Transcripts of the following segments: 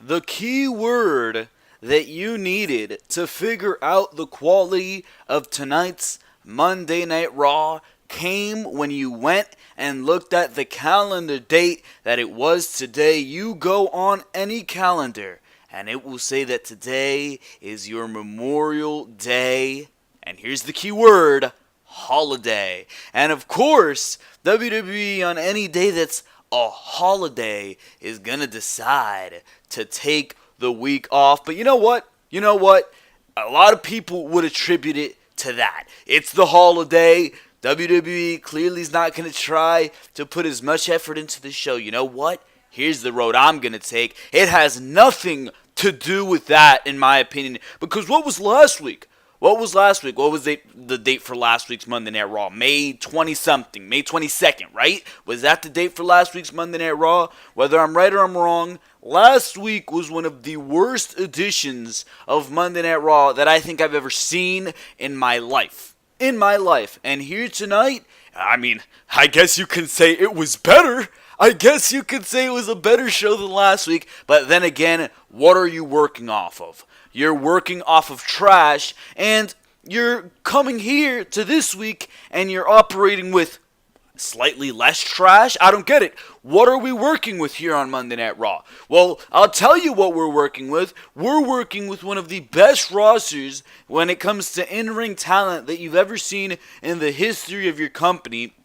The key word that you needed to figure out the quality of tonight's Monday Night Raw came when you went and looked at the calendar date that it was today. You go on any calendar and it will say that today is your Memorial Day. And here's the key word: holiday. And of course, WWE on any day that's a holiday is going to decide to take the week off. But you know what? You know what? A lot of people would attribute it to that. It's the holiday. WWE clearly is not going to try to put as much effort into the show. You know what? Here's the road I'm going to take. It has nothing to do with that, in my opinion. Because what was last week? What was last week? What was the date for last week's Monday Night Raw? May 20-something. May 22nd, right? Was that the date for last week's Monday Night Raw? Whether I'm right or I'm wrong, last week was one of the worst editions of Monday Night Raw that I think I've ever seen in my life. And here tonight, I guess you can say it was better. I guess you could say it was a better show than last week. But then again, what are you working off of? You're working off of trash, and you're coming here to this week, and you're operating with slightly less trash? I don't get it. What are we working with here on Monday Night Raw? Well, I'll tell you what we're working with. We're working with one of the best rosters when it comes to in-ring talent that you've ever seen in the history of your company.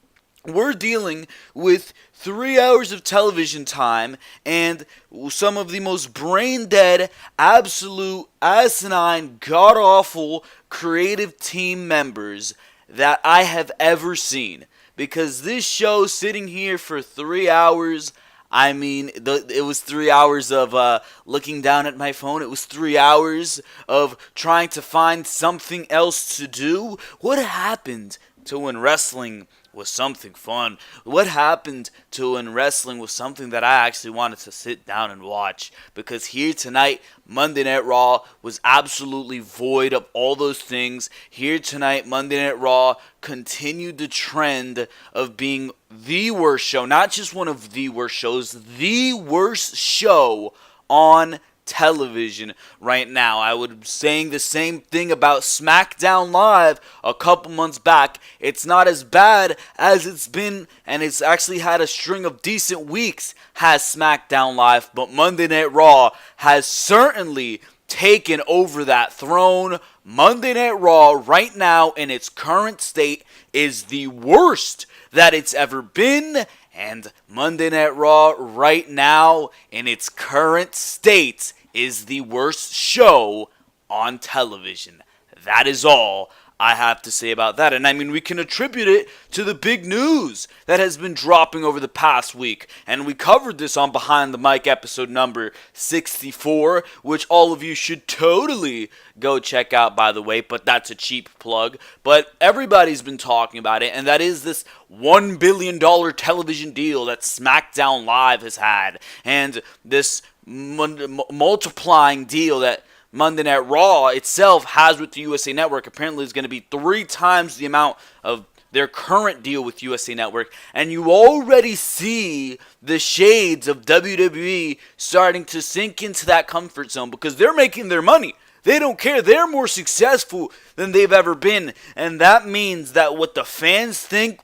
We're dealing with 3 hours of television time and some of the most brain-dead, absolute, asinine, god-awful creative team members that I have ever seen. Because this show, sitting here for 3 hours, it was 3 hours of looking down at my phone. It was 3 hours of trying to find something else to do. What happened to when wrestling was something fun? What happened to when wrestling was something that I actually wanted to sit down and watch? Because here tonight, Monday Night Raw was absolutely void of all those things. Here tonight, Monday Night Raw continued the trend of being the worst show, not just one of the worst shows, the worst show on television right now. I was saying the same thing about Smackdown Live a couple months back. It's not as bad as it's been, and it's actually had a string of decent weeks, has SmackDown Live, but Monday Night Raw has certainly taken over that throne. Monday Night Raw right now in its current state is the worst that it's ever been. And Monday Night Raw right now in its current state is the worst show on television. That is all I have to say about that. And we can attribute it to the big news that has been dropping over the past week. And we covered this on Behind the Mic episode number 64, which all of you should totally go check out, by the way, but that's a cheap plug. But everybody's been talking about it, and that is this $1 billion television deal that SmackDown Live has had. And this multiplying deal that Monday Night Raw itself has with the USA Network apparently is going to be 3 times the amount of their current deal with USA Network. And you already see the shades of WWE starting to sink into that comfort zone because they're making their money. They don't care. They're more successful than they've ever been. And that means that what the fans think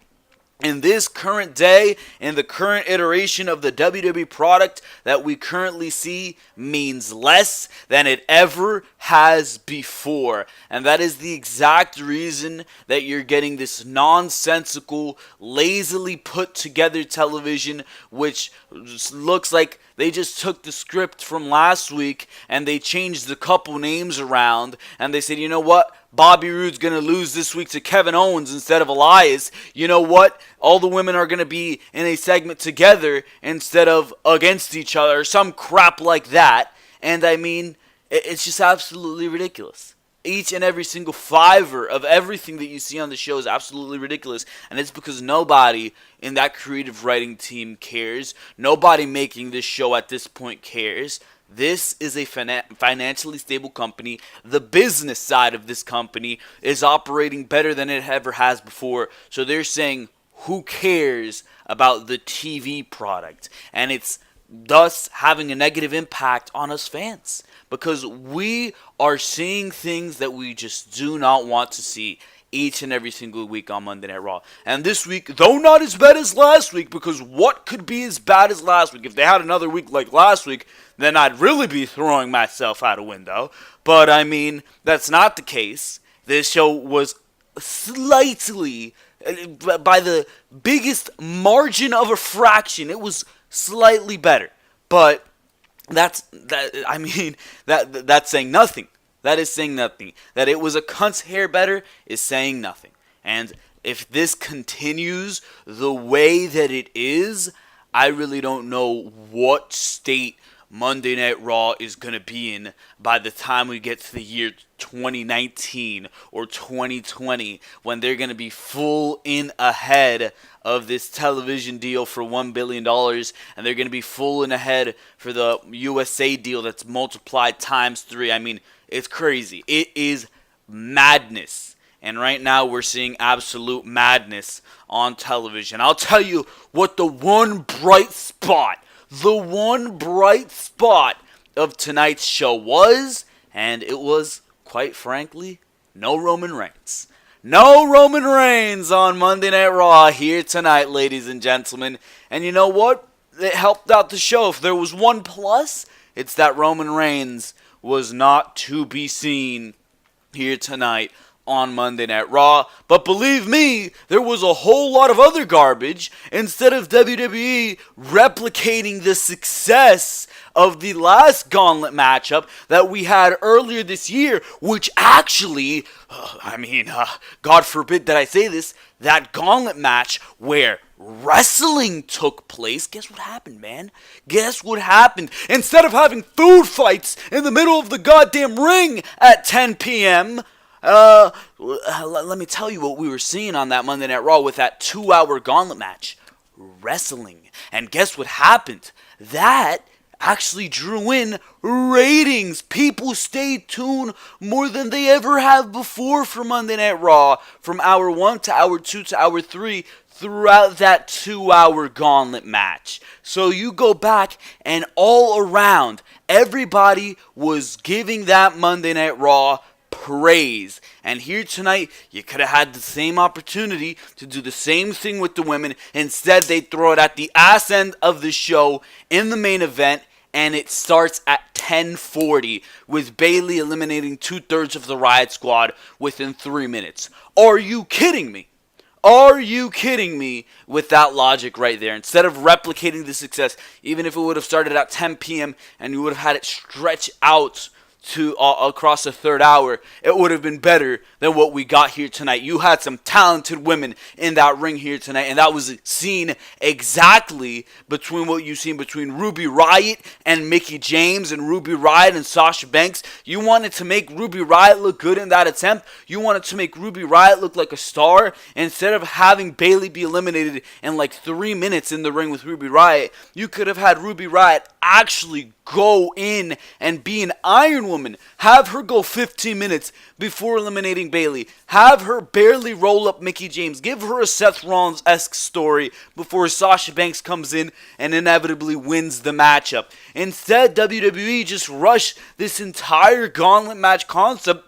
in this current day, in the current iteration of the WWE product that we currently see, means less than it ever has before. And that is the exact reason that you're getting this nonsensical, lazily put together television, which looks like they just took the script from last week and they changed a couple names around and they said, you know what? Bobby Roode's going to lose this week to Kevin Owens instead of Elias. You know what? All the women are going to be in a segment together instead of against each other, or some crap like that. And it's just absolutely ridiculous. Each and every single fiver of everything that you see on the show is absolutely ridiculous. And it's because nobody in that creative writing team cares. Nobody making this show at this point cares. This is a financially stable company. The business side of this company is operating better than it ever has before. So they're saying, who cares about the TV product? And it's thus having a negative impact on us fans, because we are seeing things that we just do not want to see each and every single week on Monday Night Raw. And this week, though not as bad as last week, because what could be as bad as last week? If they had another week like last week, then I'd really be throwing myself out a window. But I mean, that's not the case. This show was slightly, by the biggest margin of a fraction, it was slightly better. But that's saying nothing. That is saying nothing. That it was a cunt's hair better is saying nothing. And if this continues the way that it is, I really don't know what state Monday Night Raw is going to be in by the time we get to the year 2019 or 2020, when they're going to be full in ahead of this television deal for $1 billion, and they're going to be full in ahead for the USA deal that's multiplied times 3. I mean, it's crazy. It is madness. And right now we're seeing absolute madness on television. I'll tell you what the one bright spot of tonight's show was, and it was, quite frankly, no Roman Reigns. No Roman Reigns on Monday Night Raw here tonight, ladies and gentlemen. And you know what? It helped out the show. If there was one plus, it's that Roman Reigns was not to be seen here tonight on Monday Night Raw. But believe me, there was a whole lot of other garbage. Instead of WWE replicating the success of the last gauntlet matchup that we had earlier this year, which actually, God forbid that I say this, that gauntlet match where wrestling took place, guess what happened, man? Guess what happened? Instead of having food fights in the middle of the goddamn ring at 10 p.m., let me tell you what we were seeing on that Monday Night Raw with that 2-hour gauntlet match. Wrestling. And guess what happened? That actually drew in ratings. People stayed tuned more than they ever have before for Monday Night Raw, from hour 1 to hour 2 to hour 3 throughout that 2-hour gauntlet match. So you go back and all around, everybody was giving that Monday Night Raw praise. And here tonight, you could have had the same opportunity to do the same thing with the women. Instead, they throw it at the ass end of the show in the main event, and it starts at 10:40 with Bayley eliminating 2/3 of the Riot Squad within 3 minutes. Are you kidding me? Are you kidding me with that logic right there? Instead of replicating the success, even if it would have started at 10 p.m. and you would have had it stretch out to across the third hour, it would have been better than what we got here tonight. You had some talented women in that ring here tonight, and that was seen exactly between what you've seen between Ruby Riott and Mickie James, and Ruby Riott and Sasha Banks. You wanted to make Ruby Riott look good in that attempt. You wanted to make Ruby Riott look like a star. Instead of having Bayley be eliminated in like 3 minutes in the ring with Ruby Riott, you could have had Ruby Riott actually go in and be an Iron Woman. Have her go 15 minutes before eliminating Bayley. Have her barely roll up Mickie James. Give her a Seth Rollins-esque story before Sasha Banks comes in and inevitably wins the matchup. Instead, WWE just rushed this entire gauntlet match concept,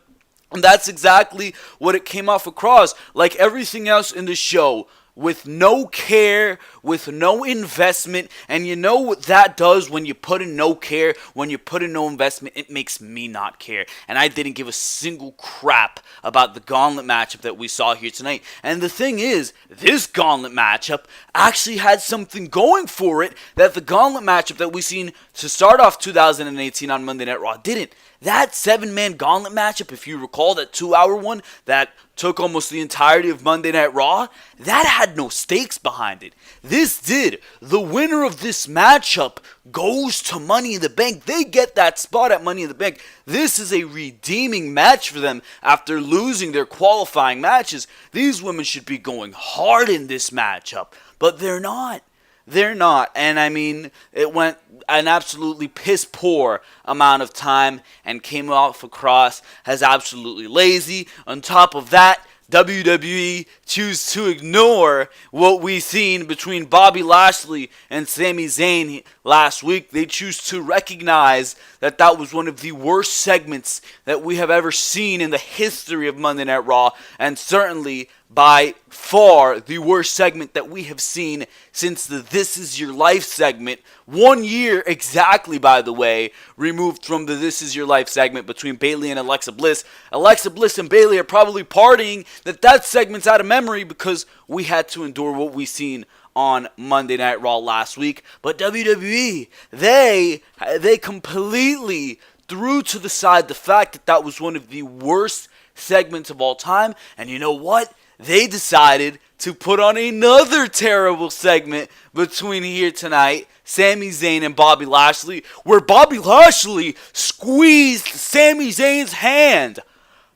and that's exactly what it came off across. Like everything else in the show, with no care, with no investment. And you know what that does when you put in no care, when you put in no investment? It makes me not care. And I didn't give a single crap about the gauntlet matchup that we saw here tonight. And the thing is, this gauntlet matchup actually had something going for it that the gauntlet matchup that we seen to start off 2018 on Monday Night Raw didn't. That 7-man gauntlet matchup, if you recall, that 2-hour one that took almost the entirety of Monday Night Raw, that had no stakes behind it. This did. The winner of this matchup goes to Money in the Bank. They get that spot at Money in the Bank. This is a redeeming match for them after losing their qualifying matches. These women should be going hard in this matchup, but they're not. They're not. And I mean, it went an absolutely piss poor amount of time and came off across as absolutely lazy. On top of that, WWE choose to ignore what we seen between Bobby Lashley and Sami Zayn last week, they choose to recognize that that was one of the worst segments that we have ever seen in the history of Monday Night Raw, and certainly by far the worst segment that we have seen since the This Is Your Life segment. 1 year exactly, by the way, removed from the This Is Your Life segment between Bayley and Alexa Bliss. Alexa Bliss and Bayley are probably partying that segment's out of memory because we had to endure what we seen on Monday Night Raw last week. But WWE, they completely threw to the side the fact that that was one of the worst segments of all time. And you know what? They decided to put on another terrible segment between here tonight, Sami Zayn and Bobby Lashley, where Bobby Lashley squeezed Sami Zayn's hand.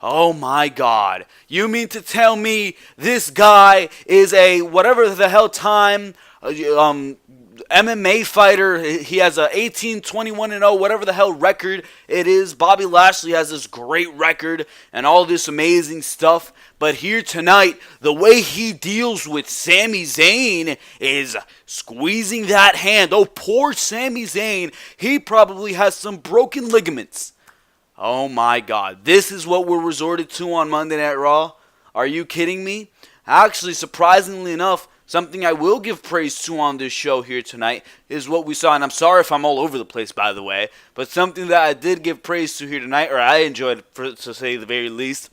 Oh my God. You mean to tell me this guy is a whatever the hell time MMA fighter? He has a 18-21-0, whatever the hell record it is. Bobby Lashley has this great record and all this amazing stuff. But here tonight, the way he deals with Sami Zayn is squeezing that hand. Oh, poor Sami Zayn. He probably has some broken ligaments. Oh my God. This is what we're resorted to on Monday Night Raw? Are you kidding me? Actually, surprisingly enough, something I will give praise to on this show here tonight is what we saw, and I'm sorry if I'm all over the place, by the way, but something that I did give praise to here tonight, or I enjoyed, to say the very least,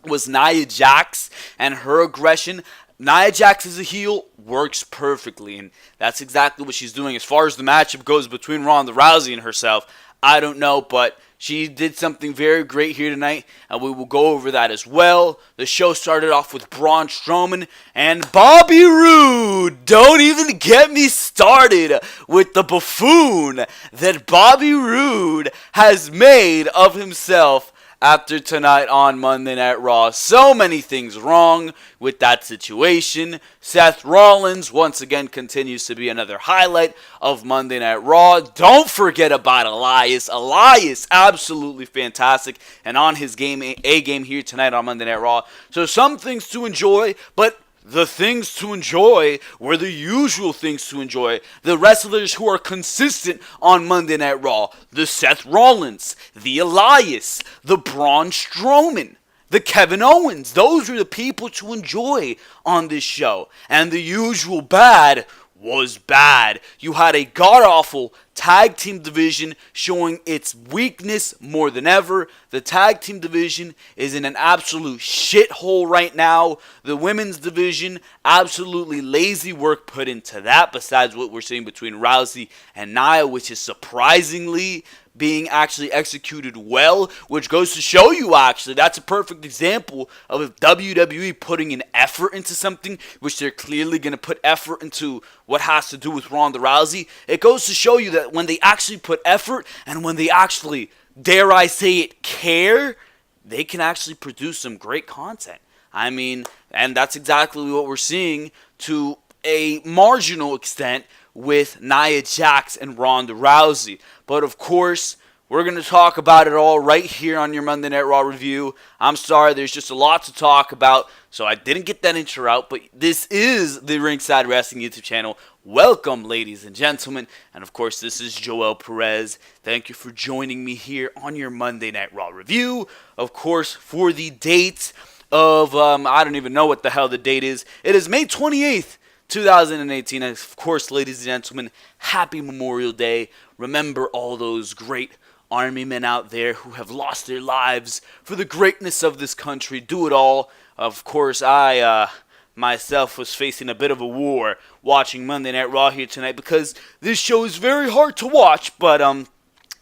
was Nia Jax and her aggression. Nia Jax as a heel works perfectly, and that's exactly what she's doing. As far as the matchup goes between Ronda Rousey and herself, I don't know, but she did something very great here tonight, and we will go over that as well. The show started off with Braun Strowman and Bobby Roode. Don't even get me started with the buffoon that Bobby Roode has made of himself after tonight on Monday Night Raw. So many things wrong with that situation. Seth Rollins once again continues to be another highlight of Monday Night Raw. Don't forget about Elias. Elias, absolutely fantastic and on his game, A game here tonight on Monday Night Raw. So some things to enjoy, but the things to enjoy were the usual things to enjoy. The wrestlers who are consistent on Monday Night Raw. The Seth Rollins, the Elias, the Braun Strowman, the Kevin Owens. Those are the people to enjoy on this show. And the usual bad was bad. You had a god-awful tag team division showing its weakness more than ever. The tag team division is in an absolute shithole right now. The women's division, absolutely lazy work put into that, besides what we're seeing between Rousey and Nia, which is surprisingly being actually executed well, which goes to show you actually that's a perfect example of WWE putting an effort into something, which they're clearly going to put effort into what has to do with Ronda Rousey. It goes to show you that when they actually put effort and when they actually, dare I say it, care, they can actually produce some great content. I mean, and that's exactly what we're seeing to a marginal extent with Nia Jax and Ronda Rousey. But of course, we're going to talk about it all right here on your Monday Night Raw review. I'm sorry, there's just a lot to talk about, so I didn't get that intro out, but this is the Ringside Wrestling YouTube channel. Welcome, ladies and gentlemen, and of course, this is Joel Perez. Thank you for joining me here on your Monday Night Raw review. Of course, for the date of, I don't even know what the hell the date is. It is May 28th. 2018, and of course, ladies and gentlemen, happy Memorial Day. Remember all those great Army men out there who have lost their lives for the greatness of this country. Do it all. Of course, I myself was facing a bit of a war watching Monday Night Raw here tonight because this show is very hard to watch, but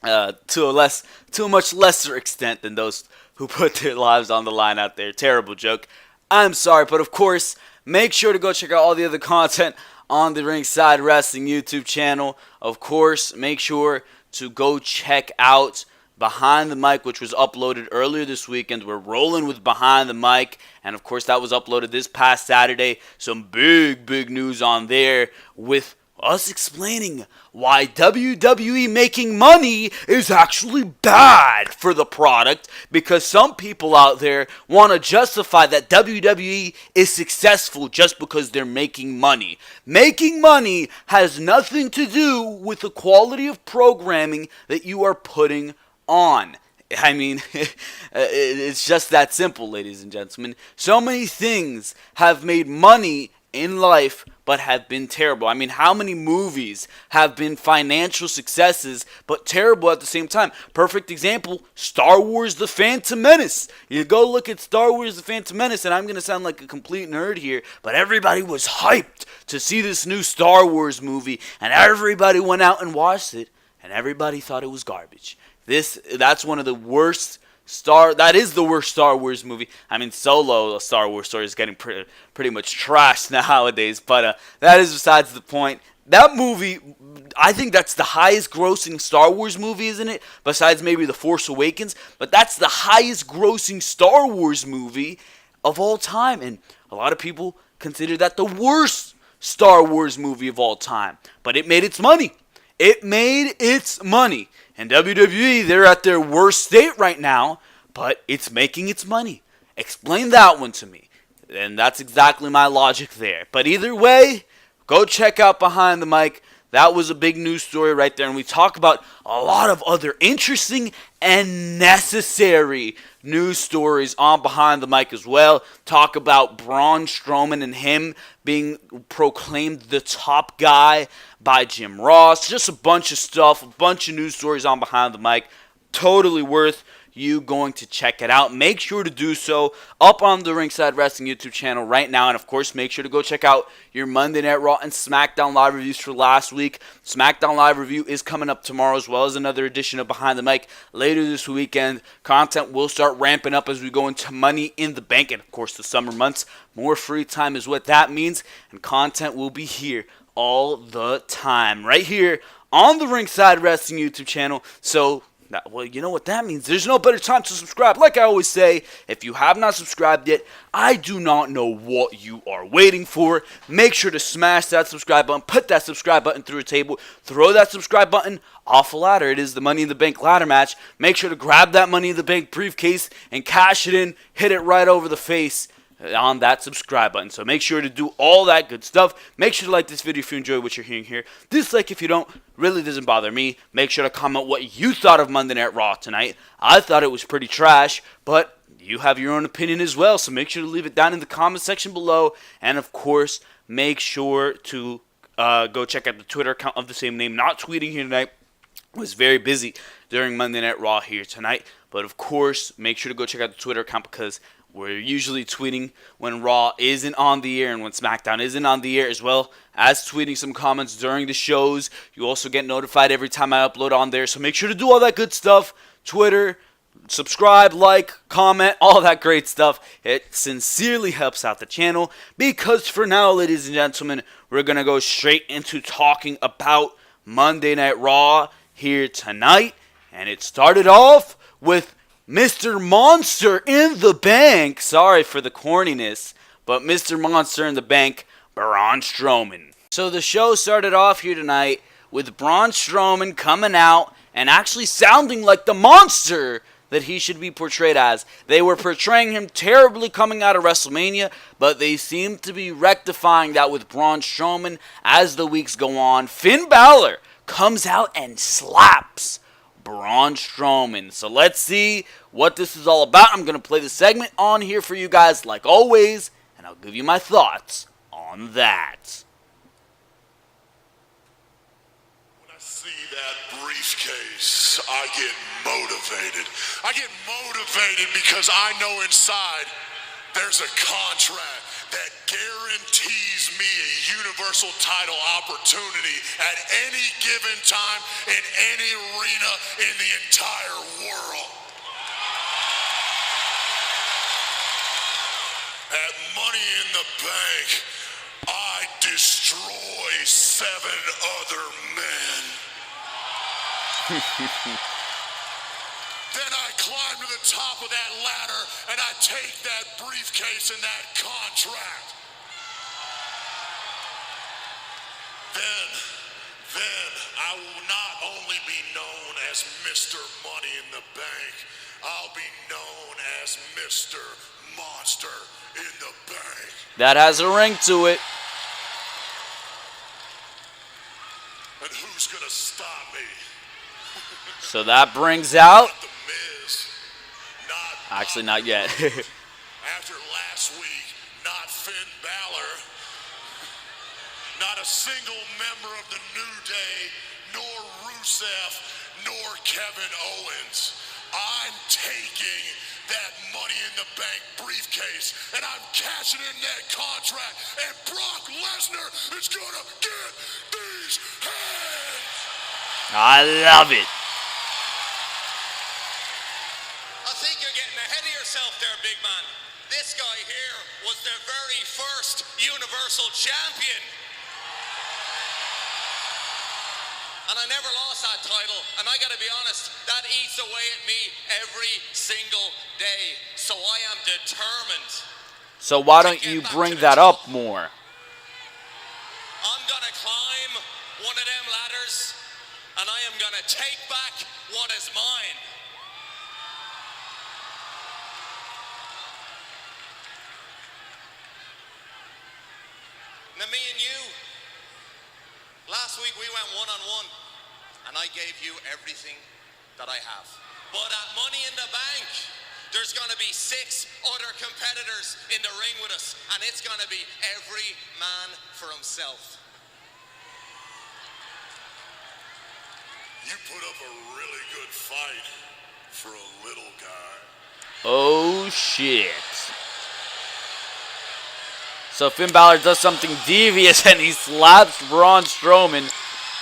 to a much lesser extent than those who put their lives on the line out there. Terrible joke. I'm sorry, but of course, make sure to go check out all the other content on the Ringside Wrestling YouTube channel. Of course, make sure to go check out Behind the Mic, which was uploaded earlier this weekend. We're rolling with Behind the Mic, and of course, that was uploaded this past Saturday. Some big news on there with us explaining why WWE making money is actually bad for the product, because some people out there want to justify that WWE is successful just because they're making money. Making money has nothing to do with the quality of programming that you are putting on. I mean, it's just that simple, ladies and gentlemen. So many things have made money in life but have been terrible. I mean, how many movies have been financial successes but terrible at the same time? Perfect example, Star Wars The Phantom Menace. You go look at Star Wars The Phantom Menace, and I'm going to sound like a complete nerd here, but everybody was hyped to see this new Star Wars movie, and everybody went out and watched it, and everybody thought it was garbage. That's one of the worst that is the worst Star Wars movie. I mean, Solo, a Star Wars story, is getting pretty much trashed nowadays, but that is besides the point. That movie, I think that's the highest grossing Star Wars movie, isn't it? Besides maybe The Force Awakens, but that's the highest grossing Star Wars movie of all time, and a lot of people consider that the worst Star Wars movie of all time, but it made its money. It made its money. And WWE, they're at their worst state right now, but it's making its money. Explain that one to me. And that's exactly my logic there. But either way, go check out Behind the Mic. That was a big news story right there. And we talk about a lot of other interesting and necessary news stories on Behind the Mic as well. Talk about Braun Strowman and him being proclaimed the top guy by Jim Ross. Just a bunch of stuff, a bunch of news stories on Behind the Mic. Totally worth you going to check it out. Make sure to do so up on the Ringside Wrestling YouTube channel right now. And of course, make sure to go check out your Monday Night Raw and Smackdown live reviews for last week. Smackdown live review is coming up tomorrow, as well as another edition of Behind the Mic later this weekend. Content will start ramping up as we go into Money in the Bank, and of course the summer months. More free time is what that means, and content will be here all the time right here on the Ringside Wrestling YouTube channel. So well, you know what that means. There's no better time to subscribe. Like I always say, if you have not subscribed yet, I do not know what you are waiting for. Make sure to smash that subscribe button. Put that subscribe button through a table. Throw that subscribe button off a ladder. It is the Money in the Bank ladder match. Make sure to grab that Money in the Bank briefcase and cash it in. Hit it right over the face on that subscribe button. So make sure to do all that good stuff. Make sure to like this video if you enjoy what you're hearing here. Dislike if you don't. Really doesn't bother me. Make sure to comment what you thought of Monday Night Raw tonight. I thought it was pretty trash, but you have your own opinion as well. So make sure to leave it down in the comment section below. And of course, make sure to go check out the Twitter account of the same name. Not tweeting here tonight. Was very busy during Monday Night Raw here tonight. But of course, make sure to go check out the Twitter account, because we're usually tweeting when Raw isn't on the air and when Smackdown isn't on the air, as well as tweeting some comments during the shows. You also get notified every time I upload on there. So make sure to do all that good stuff. Twitter, subscribe, like, comment, all that great stuff. It sincerely helps out the channel, because for now, ladies and gentlemen, we're going to go straight into talking about Monday Night Raw here tonight. And it started off with Mr. Monster in the Bank. Sorry for the corniness, but Mr. Monster in the Bank, Braun Strowman. So the show started off here tonight with Braun Strowman coming out and actually sounding like the monster that he should be portrayed as. They were portraying him terribly coming out of WrestleMania, but they seem to be rectifying that with Braun Strowman as the weeks go on. Finn Balor comes out and slaps Braun Strowman. So let's see what this is all about. I'm going to play the segment on here for you guys like always, and I'll give you my thoughts on that. When I see that briefcase, I get motivated. I get motivated because I know inside there's a contract that guarantees me a universal title opportunity at any given time in any arena in the entire world. At Money in the Bank, I destroy 7 other men. Then I climb to the top of that ladder and I take that briefcase and that contract. Then as Mr. Money in the Bank. I'll be known as Mr. Monster in the Bank. That has a ring to it. And who's gonna stop me? So that brings out... Not The Miz. Actually, not yet. After last week, not Finn Balor. Not a single member of the New Day, nor Rusev, nor Kevin Owens. I'm taking that Money in the Bank briefcase, and I'm cashing in that contract, and Brock Lesnar is gonna get these hands. I love it. I think you're getting ahead of yourself there, big man. This guy here was the very first Universal Champion. And I never lost that title, and I gotta be honest, that eats away at me every single day. So I am determined. So why don't you bring that up more? I'm gonna climb one of them ladders, and I am gonna take back what is mine. Now me and you, last week we went one-on-one, and I gave you everything that I have. But at Money in the Bank, there's gonna be 6 other competitors in the ring with us, and it's gonna be every man for himself. You put up a really good fight for a little guy. Oh, shit. So Finn Balor does something devious and he slaps Braun Strowman.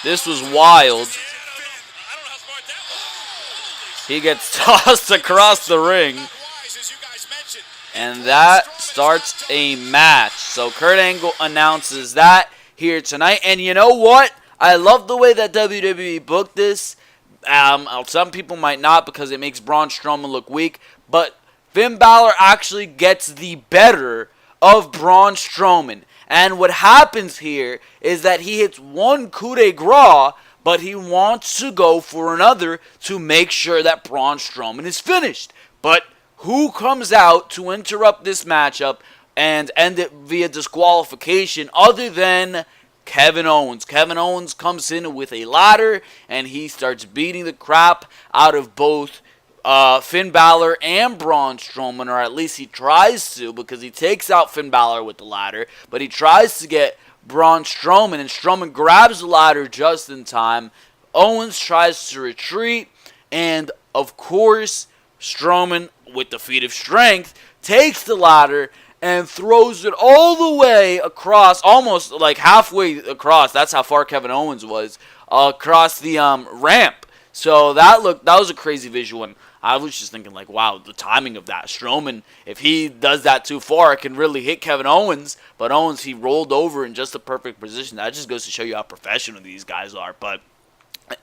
This was wild. He gets tossed across the ring. And that starts a match. So Kurt Angle announces that here tonight. And you know what? I love the way that WWE booked this. Some people might not because it makes Braun Strowman look weak. But Finn Balor actually gets the better of Braun Strowman. And what happens here is that he hits one coup de grace, but he wants to go for another to make sure that Braun Strowman is finished. But who comes out to interrupt this matchup and end it via disqualification other than Kevin Owens? Kevin Owens comes in with a ladder and he starts beating the crap out of both Finn Balor and Braun Strowman, or at least he tries to, because he takes out Finn Balor with the ladder, but he tries to get Braun Strowman, and Strowman grabs the ladder just in time. Owens tries to retreat, and of course, Strowman, with the feat of strength, takes the ladder and throws it all the way across, almost like halfway across, that's how far Kevin Owens was, across the ramp. So that was a crazy visual, and I was just thinking, like, wow, the timing of that. Strowman, if he does that too far, it can really hit Kevin Owens. But Owens, he rolled over in just the perfect position. That just goes to show you how professional these guys are. But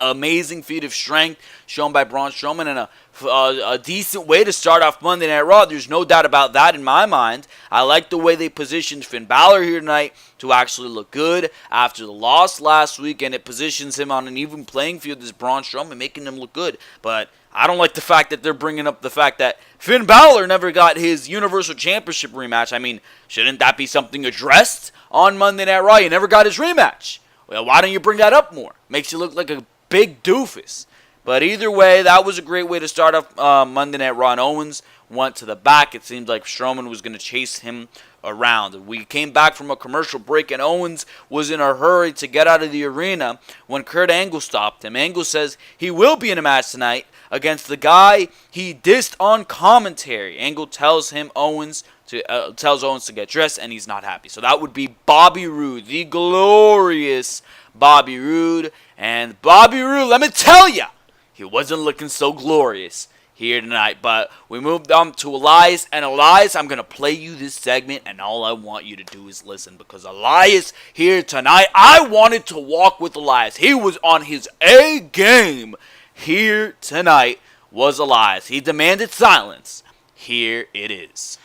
amazing feat of strength shown by Braun Strowman, and a decent way to start off Monday Night Raw. There's no doubt about that in my mind. I like the way they positioned Finn Balor here tonight to actually look good after the loss last week, and it positions him on an even playing field as Braun Strowman, making him look good. But I don't like the fact that they're bringing up the fact that Finn Balor never got his Universal Championship rematch. I mean, shouldn't that be something addressed on Monday Night Raw? He never got his rematch. Well, why don't you bring that up more? Makes you look like a big doofus. But either way, that was a great way to start off Monday Night Raw. And Owens went to the back. It seemed like Strowman was going to chase him around. We came back from a commercial break, and Owens was in a hurry to get out of the arena when Kurt Angle stopped him. Angle says he will be in a match tonight against the guy he dissed on commentary. Angle tells Owens to get dressed, and he's not happy. So that would be Bobby Roode, the glorious Bobby Roode. And Bobby Roode, let me tell you, he wasn't looking so glorious here tonight. But we moved on to Elias. And Elias, I'm going to play you this segment, and all I want you to do is listen. Because Elias here tonight, I wanted to walk with Elias. He was on his A game. Here tonight was Elias. He demanded silence. Here it is.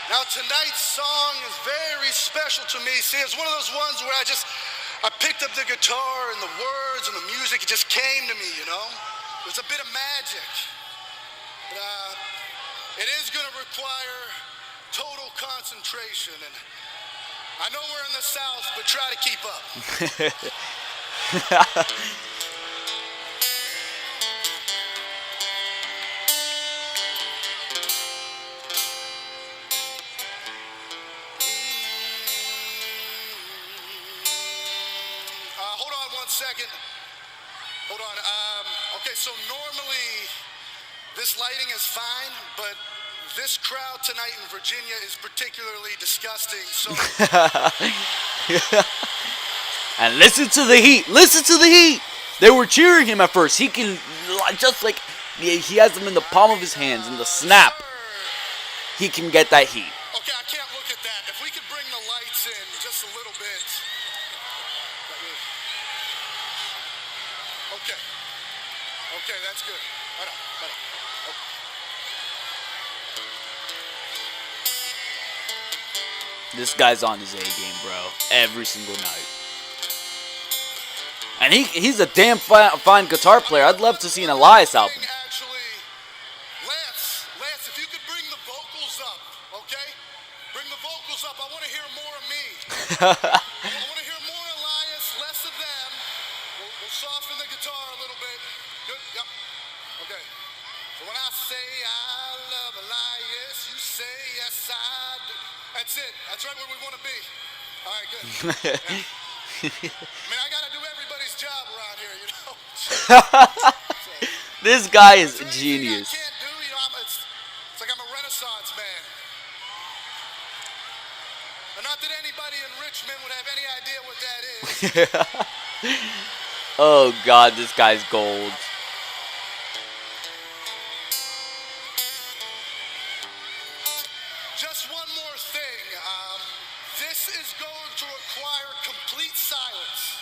Now tonight's song is very special to me. See, it's one of those ones where I picked up the guitar and the words and the music, it just came to me, you know? there's a bit of magic. But, it is going to require total concentration. And I know we're in the South, but try to keep up. Hold on 1 second. Hold on. Okay, so normally this lighting is fine, but this crowd tonight in Virginia is particularly disgusting. So And listen to the heat. Listen to the heat. They were cheering him at first. He can, just like, he has them in the palm of his hands. In the snap, he can get that heat. Okay, I can't look at that. If we could bring the lights in just a little bit. Okay. Okay, that's good. Right on. Okay. This guy's on his A game, bro. Every single night. And he's a damn fine guitar player. I'd love to see an Elias album. Actually, Lance, if you could bring the vocals up, okay? Bring the vocals up. I want to hear more of me. I want to hear more Elias, less of them. We'll soften the guitar a little bit. Good. Yep. Okay. So when I say I love Elias, you say yes I do. That's it. That's right where we want to be. All right, good. Yeah. I mean, I got to do everybody's job around here, you know. This guy is a genius. I can't do, you know, it's like I'm a Renaissance man. And not that anybody in Richmond would have any idea what that is. Oh, God, this guy's gold. Just one more thing. This is going to require complete silence.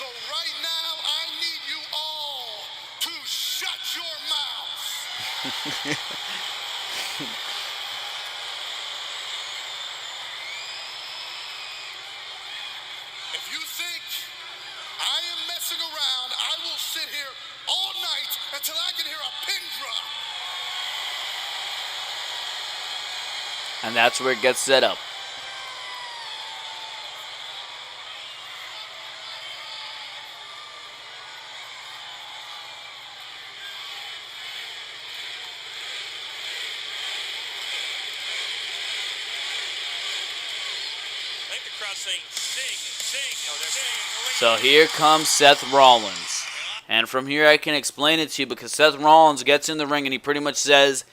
So right now, I need you all to shut your mouths. If you think I am messing around, I will sit here all night until I can hear a pin drop. And that's where it gets set up. I think the crowd's saying, sing, sing. So here comes Seth Rollins. And from here I can explain it to you because Seth Rollins gets in the ring and he pretty much says,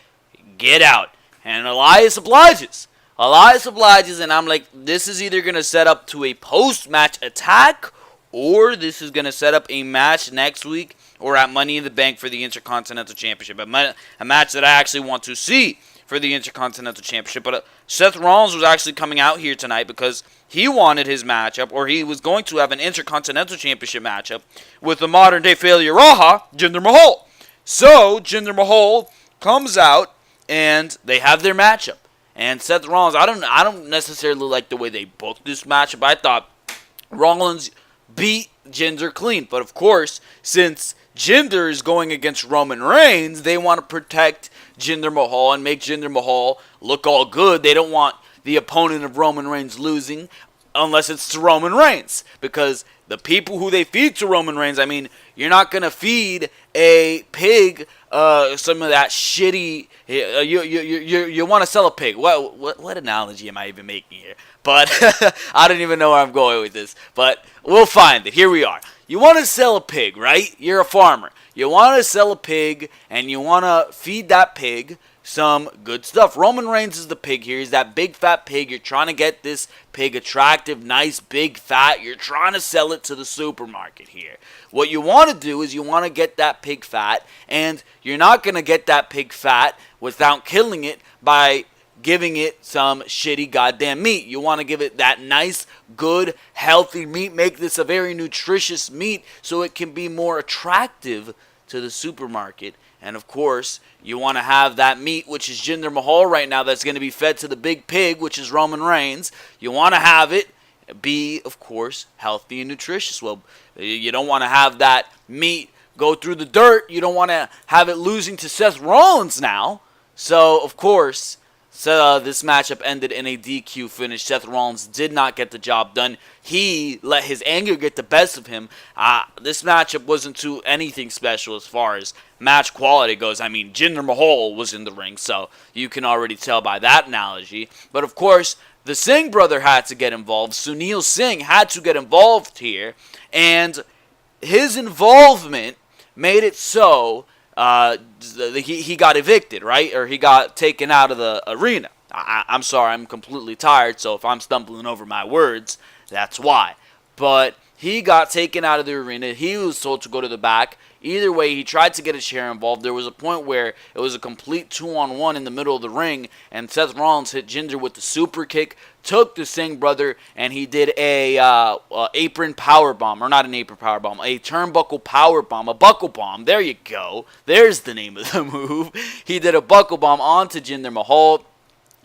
get out. And Elias obliges. And I'm like, this is either going to set up to a post-match attack or this is going to set up a match next week or at Money in the Bank for the Intercontinental Championship. A match that I actually want to see for the Intercontinental Championship. But Seth Rollins was actually coming out here tonight because he wanted his matchup, or he was going to have an Intercontinental Championship matchup with the modern-day failure Raha, Jinder Mahal. So Jinder Mahal comes out, and they have their matchup. And Seth Rollins, I don't necessarily like the way they booked this matchup. I thought Rollins beat Jinder clean. But of course, since Jinder is going against Roman Reigns, they want to protect Jinder Mahal and make Jinder Mahal look all good. They don't want the opponent of Roman Reigns losing unless it's to Roman Reigns. Because the people who they feed to Roman Reigns, I mean, you're not going to feed a pig some of that shitty. You want to sell a pig. What analogy am I even making here? But I don't even know where I'm going with this. But we'll find it. Here we are. You want to sell a pig, right? You're a farmer. You want to sell a pig, and you want to feed that pig some good stuff. Roman Reigns is the pig here. He's that big fat pig. You're trying to get this pig attractive, nice, big, fat. You're trying to sell it to the supermarket here. What you want to do is you want to get that pig fat, and you're not going to get that pig fat without killing it by giving it some shitty goddamn meat. You want to give it that nice, good, healthy meat. Make this a very nutritious meat so it can be more attractive to the supermarket And of course, you want to have that meat, which is Jinder Mahal right now, that's going to be fed to the big pig, which is Roman Reigns. You want to have it be, of course, healthy and nutritious. Well, you don't want to have that meat go through the dirt. You don't want to have it losing to Seth Rollins now. So, of course, this matchup ended in a DQ finish. Seth Rollins did not get the job done. He let his anger get the best of him. This matchup wasn't too anything special as far as match quality goes. I mean, Jinder Mahal was in the ring, so you can already tell by that analogy. But, of course, the Singh brother had to get involved. Sunil Singh had to get involved here. And his involvement made it so he got evicted, right? Or he got taken out of the arena. I'm sorry, I'm completely tired, so if I'm stumbling over my words, that's why. But he got taken out of the arena. He was told to go to the back. Either way, he tried to get his chair involved. There was a point where it was a complete 2-on-1 in the middle of the ring, and Seth Rollins hit Jinder with the super kick, took the Singh brother, and he did a apron power bomb, or not an apron power bomb, a turnbuckle power bomb, a buckle bomb. There you go. There's the name of the move. He did a buckle bomb onto Jinder Mahal.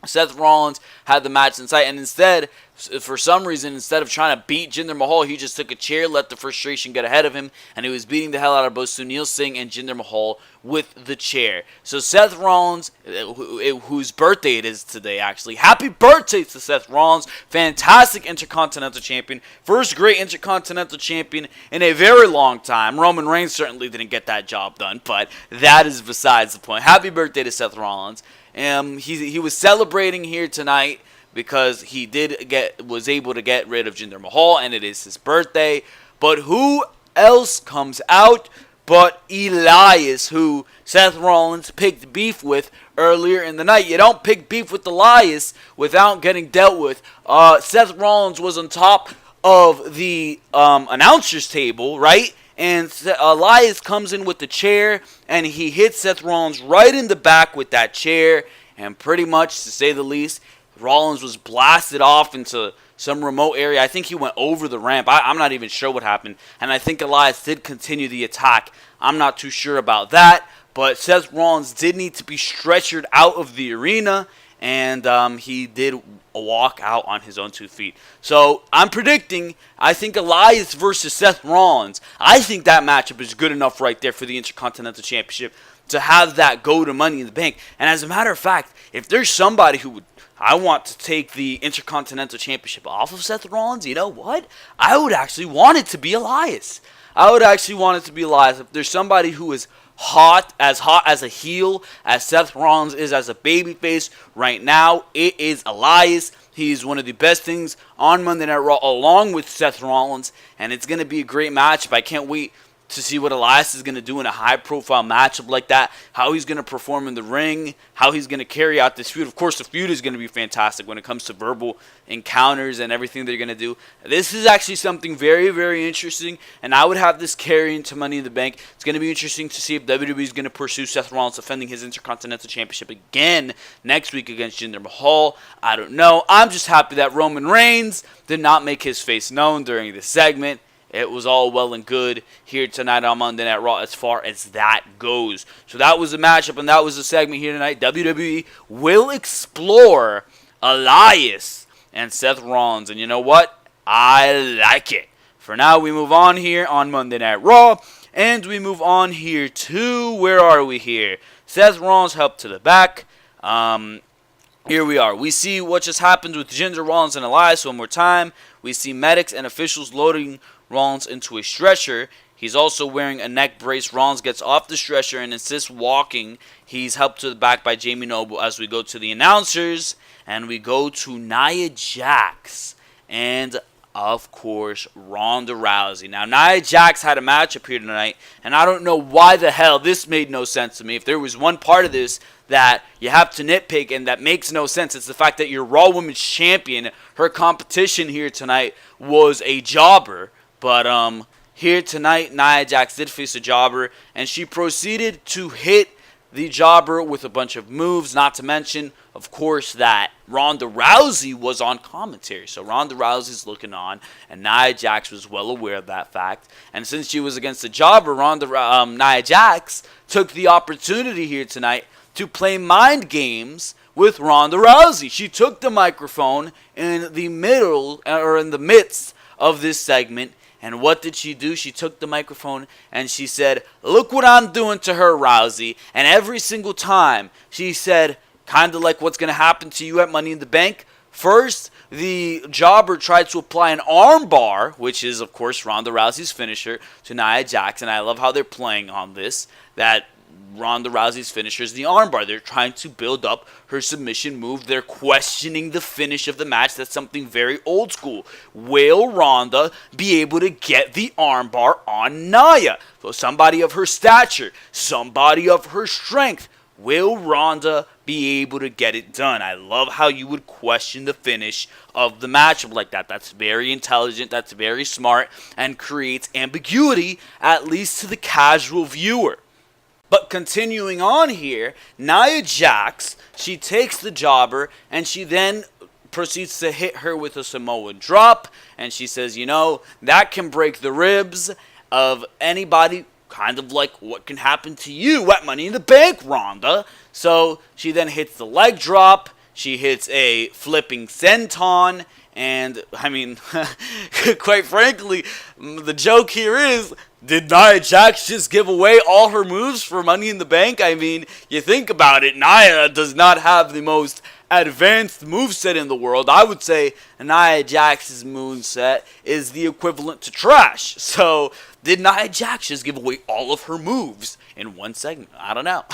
Seth Rollins had the match in sight, and instead, for some reason, instead of trying to beat Jinder Mahal, he just took a chair, let the frustration get ahead of him, and he was beating the hell out of both Sunil Singh and Jinder Mahal with the chair. So Seth Rollins, whose birthday it is today, actually, happy birthday to Seth Rollins, fantastic Intercontinental Champion, first great Intercontinental Champion in a very long time. Roman Reigns certainly didn't get that job done, but that is besides the point. Happy birthday to Seth Rollins. He was celebrating here tonight because he was able to get rid of Jinder Mahal, and it is his birthday. But who else comes out but Elias, who Seth Rollins picked beef with earlier in the night? You don't pick beef with Elias without getting dealt with. Seth Rollins was on top of the announcer's table, right? And Elias comes in with the chair, and he hits Seth Rollins right in the back with that chair. And pretty much, to say the least, Rollins was blasted off into some remote area. I think he went over the ramp. I'm not even sure what happened. And I think Elias did continue the attack. I'm not too sure about that. But Seth Rollins did need to be stretchered out of the arena. And he did walk out on his own 2 feet. So I'm predicting, I think Elias versus Seth Rollins, I think that matchup is good enough right there for the Intercontinental Championship to have that go to Money in the Bank. And as a matter of fact, if there's somebody who I want to take the Intercontinental Championship off of Seth Rollins, you know what? I would actually want it to be Elias. If there's somebody who is hot as a heel as Seth Rollins is as a babyface right now, it is Elias. He's one of the best things on Monday Night Raw along with Seth Rollins, and it's going to be a great matchup. I can't wait to see what Elias is going to do in a high-profile matchup like that, how he's going to perform in the ring, how he's going to carry out this feud. Of course, the feud is going to be fantastic when it comes to verbal encounters and everything they're going to do. This is actually something very, very interesting, and I would have this carry into Money in the Bank. It's going to be interesting to see if WWE is going to pursue Seth Rollins defending his Intercontinental Championship again next week against Jinder Mahal. I don't know. I'm just happy that Roman Reigns did not make his face known during this segment. It was all well and good here tonight on Monday Night Raw as far as that goes. So that was the matchup, and that was the segment here tonight. WWE will explore Elias and Seth Rollins. And you know what? I like it. For now, we move on here on Monday Night Raw. And we move on here to, where are we here? Seth Rollins helped to the back. Here we are. We see what just happened with Jinder Rollins and Elias one more time. We see medics and officials loading Rollins into a stretcher. He's also wearing a neck brace. Rollins gets off the stretcher and insists walking. He's helped to the back by Jamie Noble as we go to the announcers. And we go to Nia Jax and, of course, Ronda Rousey. Now, Nia Jax had a matchup here tonight, and I don't know why the hell this made no sense to me. If there was one part of this that you have to nitpick and that makes no sense, it's the fact that your Raw Women's Champion, her competition here tonight, was a jobber. But here tonight, Nia Jax did face a jobber, and she proceeded to hit the jobber with a bunch of moves, not to mention, of course, that Ronda Rousey was on commentary. So Ronda Rousey's looking on, and Nia Jax was well aware of that fact. And since she was against the jobber, Nia Jax took the opportunity here tonight to play mind games with Ronda Rousey. She took the microphone in the midst of this segment, and what did she do? She took the microphone and she said, "Look what I'm doing to her, Rousey." And every single time she said, kind of like what's going to happen to you at Money in the Bank. First, the jobber tried to apply an armbar, which is, of course, Ronda Rousey's finisher, to Nia Jax. And I love how they're playing on this, that Ronda Rousey's finisher is the armbar. They're trying to build up her submission move. They're questioning the finish of the match. That's something very old school. Will Ronda be able to get the armbar on Nia? So somebody of her stature, somebody of her strength. Will Ronda be able to get it done? I love how you would question the finish of the matchup like that. That's very intelligent. That's very smart and creates ambiguity, at least to the casual viewer. But continuing on here, Nia Jax, she takes the jobber and she then proceeds to hit her with a Samoan drop. And she says, that can break the ribs of anybody, kind of like what can happen to you at Money in the Bank, Ronda. So she then hits the leg drop. She hits a flipping senton. And, quite frankly, the joke here is, did Nia Jax just give away all her moves for Money in the Bank? You think about it, Nia does not have the most advanced moveset in the world. I would say Nia Jax's moveset is the equivalent to trash. So, did Nia Jax just give away all of her moves in one segment? I don't know.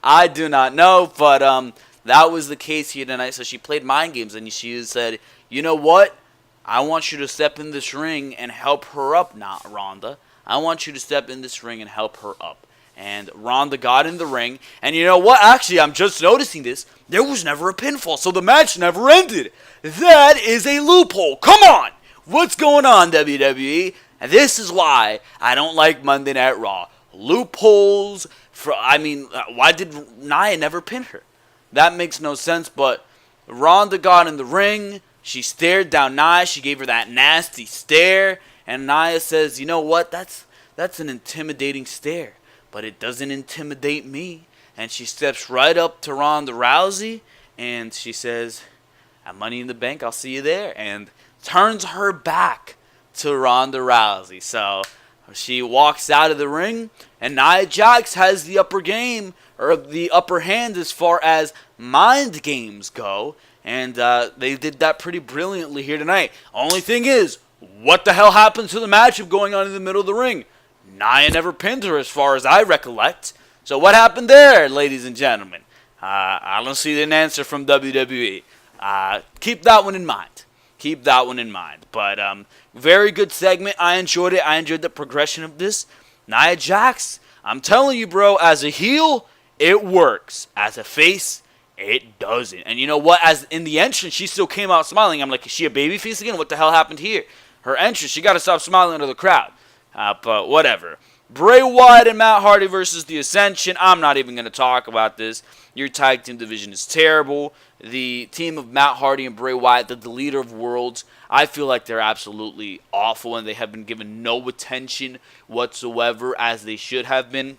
I do not know, but that was the case here tonight. So she played mind games, and she said, "You know what? I want you to step in this ring and help her up, not Ronda. I want you to step in this ring and help her up." And Ronda got in the ring. And you know what? Actually, I'm just noticing this. There was never a pinfall, so the match never ended. That is a loophole. Come on! What's going on, WWE? And this is why I don't like Monday Night Raw. Loopholes. Why did Nia never pin her? That makes no sense, but Ronda got in the ring. She stared down Nia. She gave her that nasty stare. And Nia says, "You know what? That's an intimidating stare. But it doesn't intimidate me." And she steps right up to Ronda Rousey. And she says, "At Money in the Bank, I'll see you there." And turns her back to Ronda Rousey. So she walks out of the ring. And Nia Jax has the upper game, or the upper hand as far as mind games go. And they did that pretty brilliantly here tonight. Only thing is, what the hell happened to the matchup going on in the middle of the ring? Nia never pinned her as far as I recollect. So what happened there, ladies and gentlemen? I don't see an answer from WWE. Keep that one in mind. Keep that one in mind. But very good segment. I enjoyed it. I enjoyed the progression of this. Nia Jax, I'm telling you, bro, as a heel, it works. As a face, it doesn't. And you know what? As in the entrance, she still came out smiling. I'm like, is she a babyface again? What the hell happened here? Her entrance, she got to stop smiling under the crowd. But whatever. Bray Wyatt and Matt Hardy versus The Ascension. I'm not even going to talk about this. Your tag team division is terrible. The team of Matt Hardy and Bray Wyatt, the Deleter of Worlds, I feel like they're absolutely awful, and they have been given no attention whatsoever as they should have been.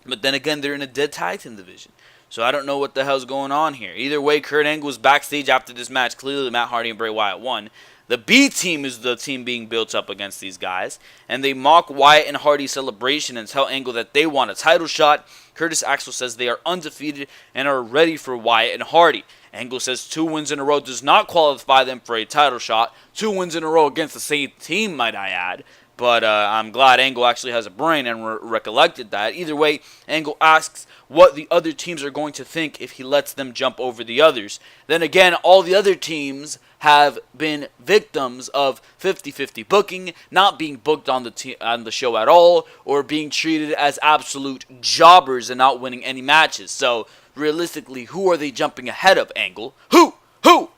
But then again, they're in a dead tag team division. So I don't know what the hell's going on here. Either way, Kurt Angle was backstage after this match. Clearly, Matt Hardy and Bray Wyatt won. The B team is the team being built up against these guys. And they mock Wyatt and Hardy's celebration and tell Angle that they want a title shot. Curtis Axel says they are undefeated and are ready for Wyatt and Hardy. Angle says 2 wins in a row does not qualify them for a title shot. 2 wins in a row against the same team, might I add. But I'm glad Angle actually has a brain and recollected that. Either way, Angle asks what the other teams are going to think if he lets them jump over the others. Then again, all the other teams have been victims of 50-50 booking, not being booked on the show at all, or being treated as absolute jobbers and not winning any matches. So, realistically, who are they jumping ahead of, Angle? Who?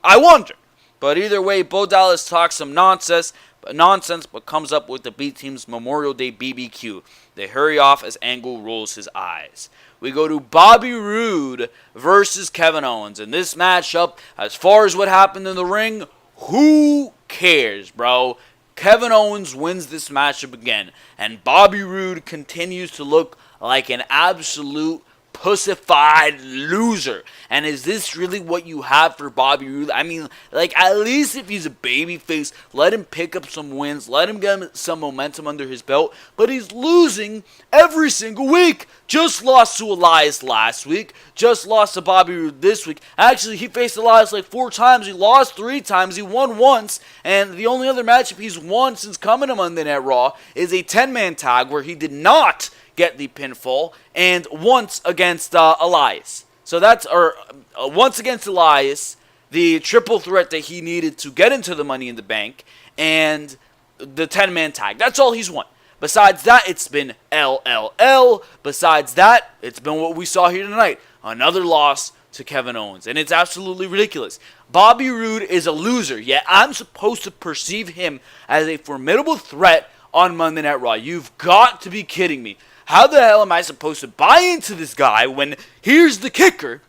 I wonder. But either way, Bo Dallas talks some nonsense, but comes up with the B Team's Memorial Day BBQ. They hurry off as Angle rolls his eyes. we go to Bobby Roode versus Kevin Owens. And this matchup, as far as what happened in the ring, who cares, bro? Kevin Owens wins this matchup again, and Bobby Roode continues to look like an absolute pussified loser. And is this really what you have for Bobby Roode? I mean, like, at least if he's a babyface, let him pick up some wins, let him get some momentum under his belt. But he's losing every single week. Just lost to Elias last week, just lost to Bobby Roode this week. Actually, he faced Elias like 4 times. He lost 3 times. He won once. And the only other matchup he's won since coming to Monday Night Raw is a 10-man tag where he did not get the pinfall, and once against Elias. So that's, once against Elias, the triple threat that he needed to get into the Money in the Bank, and the 10-man tag. That's all he's won. Besides that, it's been LLL. Besides that, it's been what we saw here tonight. Another loss to Kevin Owens. And it's absolutely ridiculous. Bobby Roode is a loser, yet I'm supposed to perceive him as a formidable threat on Monday Night Raw. You've got to be kidding me. How the hell am I supposed to buy into this guy when here's the kicker?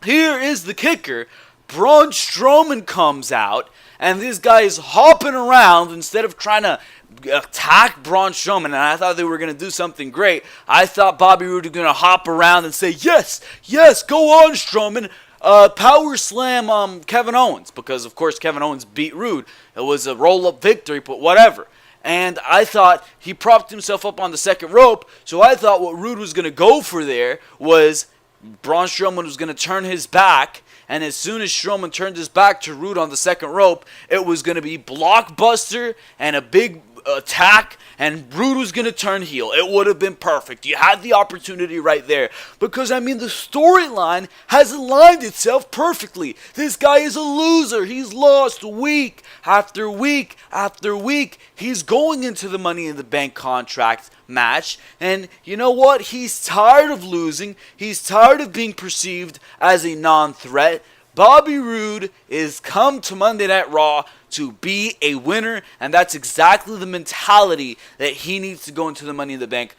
Here is the kicker. Braun Strowman comes out, and this guy is hopping around instead of trying to attack Braun Strowman, and I thought they were going to do something great. I thought Bobby Roode was going to hop around and say, yes, go on, Strowman. Power slam Kevin Owens, because, of course, Kevin Owens beat Roode. It was a roll-up victory, but whatever. And I thought he propped himself up on the second rope, so I thought what Roode was going to go for there was Braun Strowman was going to turn his back, and as soon as Strowman turned his back to Roode on the second rope, it was going to be blockbuster and a big attack, and Roode was going to turn heel. It would have been perfect. You had the opportunity right there. Because, I mean, the storyline has aligned itself perfectly. This guy is a loser. He's lost week after week after week. He's going into the Money in the Bank contract match, and you know what? He's tired of losing. He's tired of being perceived as a non-threat. Bobby Roode is come to Monday Night Raw to be a winner, and that's exactly the mentality that he needs to go into the Money in the Bank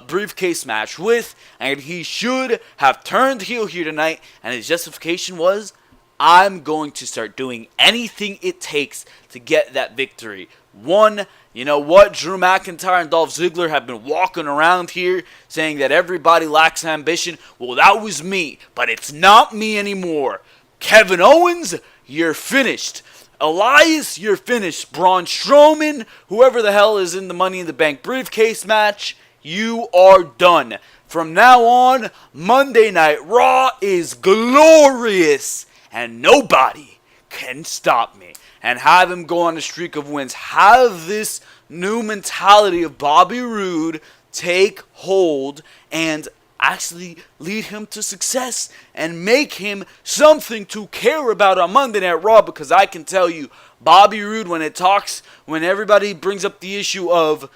briefcase match with, and he should have turned heel here tonight, and his justification was, I'm going to start doing anything it takes to get that victory. One, you know what? Drew McIntyre and Dolph Ziggler have been walking around here saying that everybody lacks ambition. Well, that was me, but it's not me anymore. Kevin Owens, you're finished. Elias, you're finished. Braun Strowman, whoever the hell is in the Money in the Bank briefcase match, you are done. From now on, Monday Night Raw is glorious, and nobody can stop me. And have him go on a streak of wins. Have this new mentality of Bobby Roode take hold and actually lead him to success and make him something to care about on Monday Night Raw, because I can tell you, Bobby Roode, when everybody brings up the issue of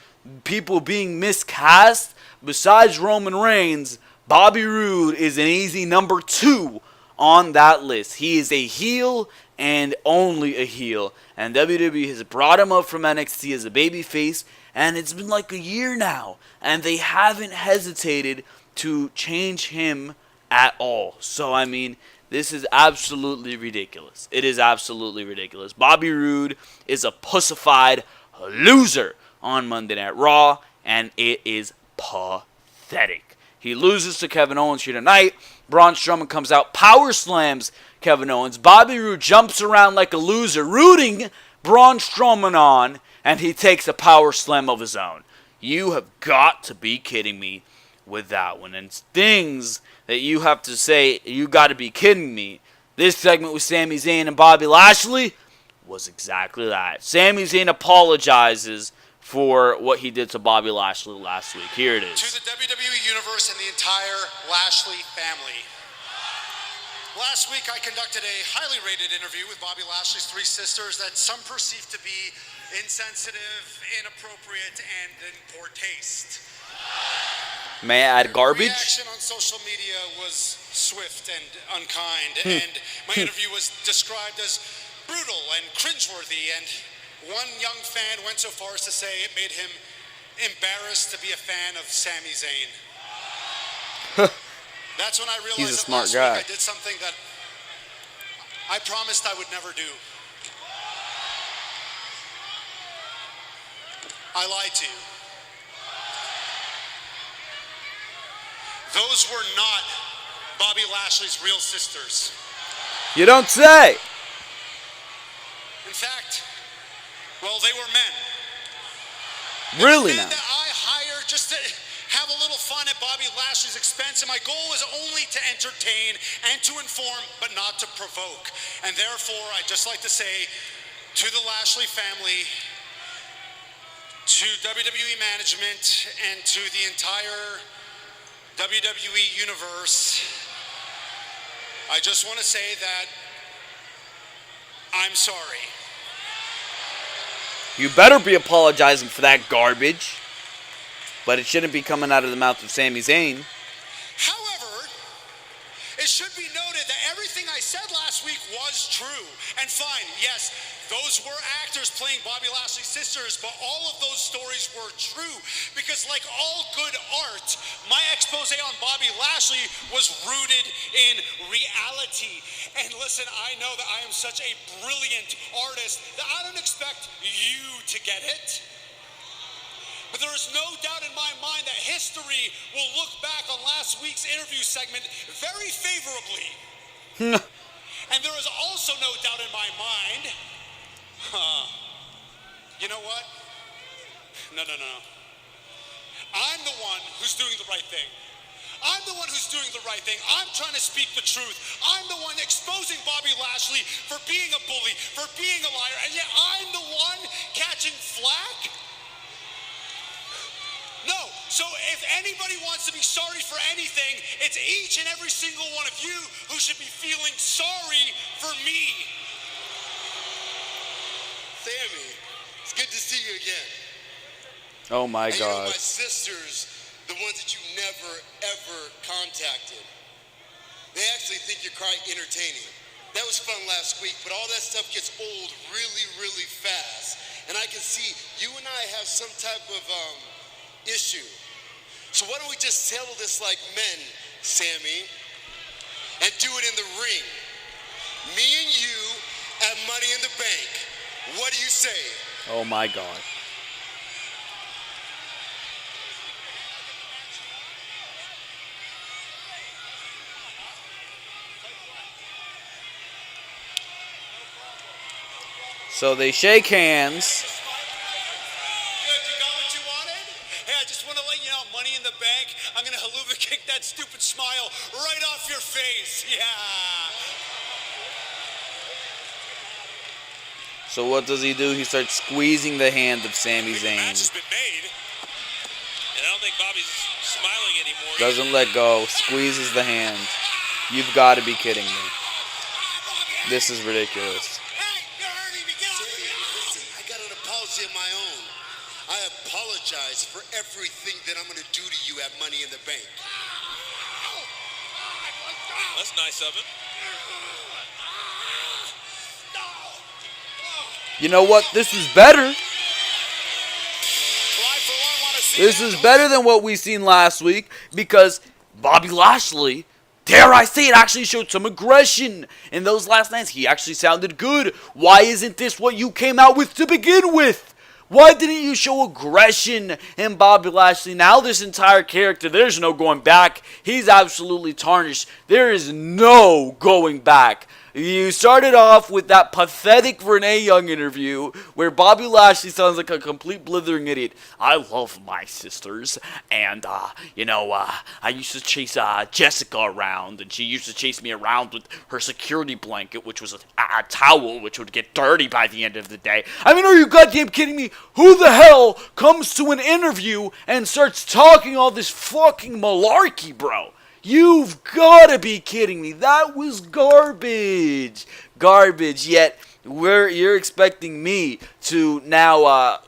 people being miscast, besides Roman Reigns, Bobby Roode is an easy number 2 on that list. He is a heel and only a heel, and WWE has brought him up from NXT as a babyface, and it's been like a year now, and they haven't hesitated to change him at all. So, I mean, this is absolutely ridiculous. It is absolutely ridiculous. Bobby Roode is a pussified loser on Monday Night Raw, and it is pathetic. He loses to Kevin Owens here tonight. Braun Strowman comes out, power slams Kevin Owens. Bobby Roode jumps around like a loser, rooting Braun Strowman on, and he takes a power slam of his own. You have got to be kidding me with that one. And things that you have to say, you got to be kidding me. This segment with Sami Zayn and Bobby Lashley was exactly that. Sami Zayn apologizes for what he did to Bobby Lashley last week. Here it is. To the WWE Universe and the entire Lashley family. Last week I conducted a highly rated interview with Bobby Lashley's 3 sisters that some perceive to be insensitive, inappropriate, and in poor taste. May I add garbage? Reaction on social media was swift and unkind, and my interview was described as brutal and cringeworthy, and one young fan went so far as to say it made him embarrassed to be a fan of Sami Zayn. That's when I realized He's a that smart last guy. week I did something that I promised I would never do. I lied to you. Those were not Bobby Lashley's real sisters. You don't say. In fact, well, they were men. Really Men now. that I hired just to have a little fun at Bobby Lashley's expense, and my goal was only to entertain and to inform, but not to provoke. And therefore, I'd just like to say to the Lashley family, to WWE management, and to the entire WWE universe, I just want to say that I'm sorry. You better be apologizing for that garbage. But it shouldn't be coming out of the mouth of Sami Zayn. However, it should be noted that everything I said last week was true. And fine, yes, those were actors playing Bobby Lashley's sisters, but all of those stories were true. Because like all good art, my expose on Bobby Lashley was rooted in reality. And listen, I know that I am such a brilliant artist that I don't expect you to get it. But there is no doubt in my mind that history will look back on last week's interview segment very favorably. And there is also no doubt in my mind, you know what? No. I'm the one who's doing the right thing. I'm the one who's doing the right thing. I'm trying to speak the truth. I'm the one exposing Bobby Lashley for being a bully, for being a liar, and yet I'm the one catching flack? No, so if anybody wants to be sorry for anything, it's each and every single one of you who should be feeling sorry for me. Sami, it's good to see you again. Oh my And you know, God. my sisters, the ones that you never, ever contacted, they actually think you're quite entertaining. That was fun last week, but all that stuff gets old really, really fast. And I can see you and I have some type of issue. So why don't we just settle this like men, Sami, and do it in the ring? Me and you at Money in the Bank. What do you say? Oh my God. So they shake hands. Good, you got what you wanted? Hey, I just want to let you know, Money in the Bank, I'm going to haluva kick that stupid smile right off your face. Yeah. So what does he do? He starts squeezing the hand of Sami The match has Zayn. been made, and I don't think Bobby's smiling anymore. Doesn't let go. Squeezes the hand. You've got to be kidding me. This is ridiculous. Hey, you're hurting me. Get off me. Listen, I got an apology of my own. I apologize for everything that I'm going to do to you at Money in the Bank. That's nice of him. You know what? This is better. This is better than what we seen last week because Bobby Lashley, dare I say it, actually showed some aggression in those last nights. He actually sounded good. Why isn't this what you came out with to begin with? Why didn't you show aggression in Bobby Lashley? Now this entire character, there's no going back. He's absolutely tarnished. There is no going back. You started off with that pathetic Renee Young interview where Bobby Lashley sounds like a complete blithering idiot. I love my sisters, and, I used to chase Jessica around, and she used to chase me around with her security blanket, which was a towel, which would get dirty by the end of the day. I mean, are you goddamn kidding me? Who the hell comes to an interview and starts talking all this fucking malarkey, bro? You've got to be kidding me. That was garbage. Garbage. Yet, you're expecting me to now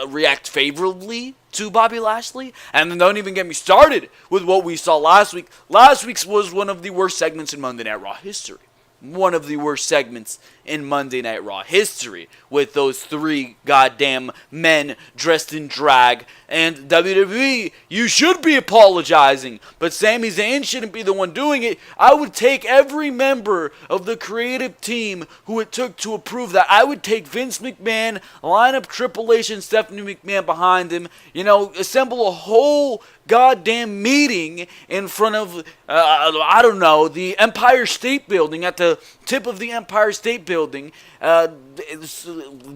react favorably to Bobby Lashley? And then don't even get me started with what we saw last week. Last week's was one of the worst segments in Monday Night Raw history. One of the worst segments in Monday Night Raw history with those 3 goddamn men dressed in drag. And WWE, you should be apologizing, but Sami Zayn shouldn't be the one doing it. I would take every member of the creative team who it took to approve that. I would take Vince McMahon, line up Triple H and Stephanie McMahon behind him, assemble a whole goddamn meeting in front of, I don't know, the Empire State Building, at the tip of the Empire State Building,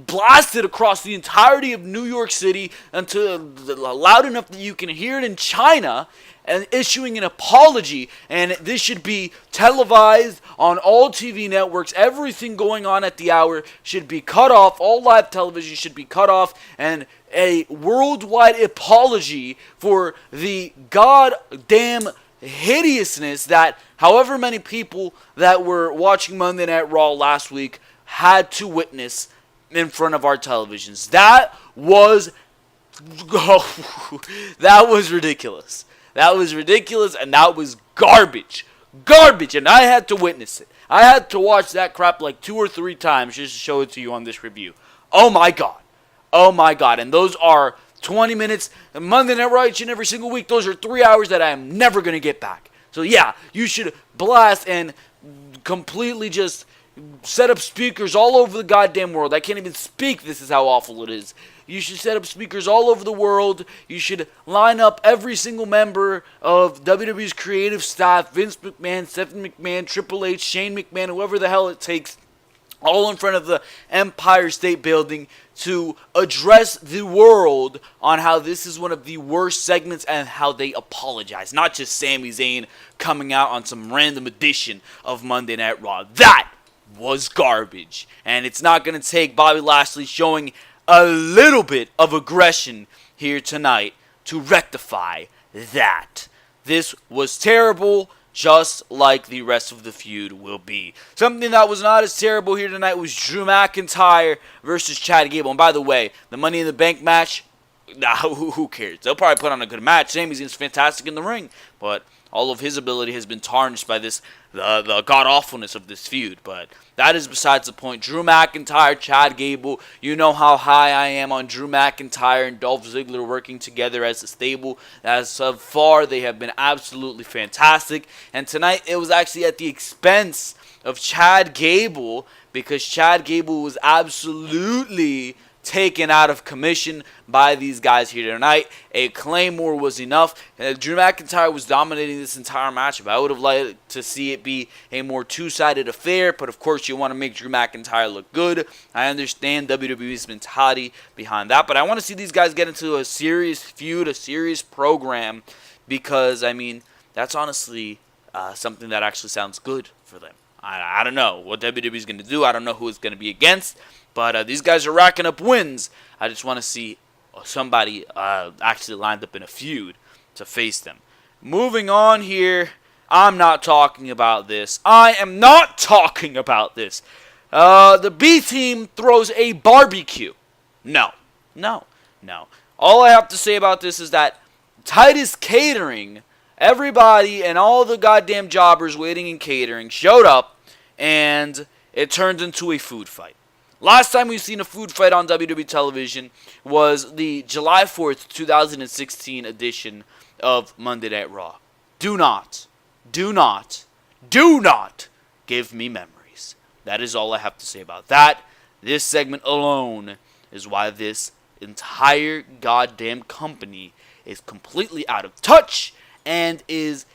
blasted across the entirety of New York City until loud enough that you can hear it in China, and issuing an apology. And this should be televised on all TV networks. Everything going on at the hour should be cut off. All live television should be cut off, and a worldwide apology for the goddamn hideousness that however many people that were watching Monday Night Raw last week had to witness in front of our televisions. That was ridiculous. That was ridiculous, and that was garbage. Garbage, and I had to witness it. I had to watch that crap like 2 or 3 times just to show it to you on this review. Oh my god. Oh my god. And those are 20 minutes. Monday Night Raw each and every single week. Those are 3 hours that I am never going to get back. So yeah, you should blast and completely just set up speakers all over the goddamn world. I can't even speak. This is how awful it is. You should set up speakers all over the world. You should line up every single member of WWE's creative staff, Vince McMahon, Stephanie McMahon, Triple H, Shane McMahon, whoever the hell it takes, all in front of the Empire State Building to address the world on how this is one of the worst segments and how they apologize. Not just Sami Zayn coming out on some random edition of Monday Night Raw. That was garbage. And it's not going to take Bobby Lashley showing a little bit of aggression here tonight to rectify that. This was terrible, just like the rest of the feud will be. Something that was not as terrible here tonight was Drew McIntyre versus Chad Gable. And by the way, the Money in the Bank match, who cares? They'll probably put on a good match. Sami Zayn's fantastic in the ring, but all of his ability has been tarnished by the god-awfulness of this feud. But that is besides the point. Drew McIntyre, Chad Gable, you know how high I am on Drew McIntyre and Dolph Ziggler working together as a stable. As so far, they have been absolutely fantastic. And tonight, it was actually at the expense of Chad Gable, because Chad Gable was absolutely taken out of commission by these guys here tonight. A Claymore was enough. Drew McIntyre was dominating this entire matchup. I would have liked to see it be a more two-sided affair, but of course you want to make Drew McIntyre look good. I understand WWE's mentality behind that, but I want to see these guys get into a serious feud, a serious program, because, I mean, that's honestly something that actually sounds good for them. I don't know what WWE's going to do. I don't know who it's going to be against. But these guys are racking up wins. I just want to see somebody actually lined up in a feud to face them. Moving on here, I'm not talking about this. I am not talking about this. The B team throws a barbecue. No. All I have to say about this is that Titus Catering, everybody and all the goddamn jobbers waiting in catering showed up, and it turned into a food fight. Last time we've seen a food fight on WWE television was the July 4th, 2016 edition of Monday Night Raw. Do not give me memories. That is all I have to say about that. This segment alone is why this entire goddamn company is completely out of touch and is